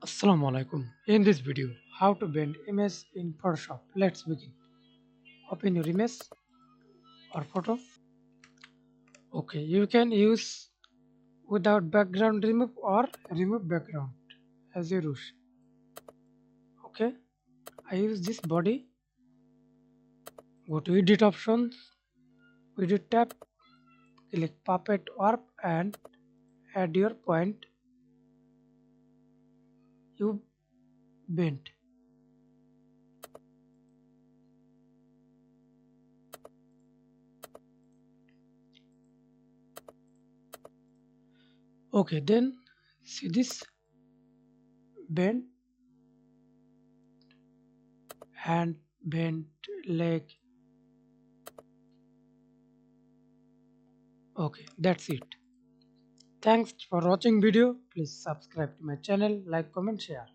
Assalamu alaikum. In this video, how to bend image in Photoshop. Let's begin. Open your image or photo. Okay, you can use without background remove or remove background as you wish. Okay, I use this body. Go to edit options, edit tab, click puppet warp and add your point you bent. Okay, then see this bend, hand, bent, leg. Okay, that's it. Thanks for watching video. Please subscribe to my channel, like, comment, share.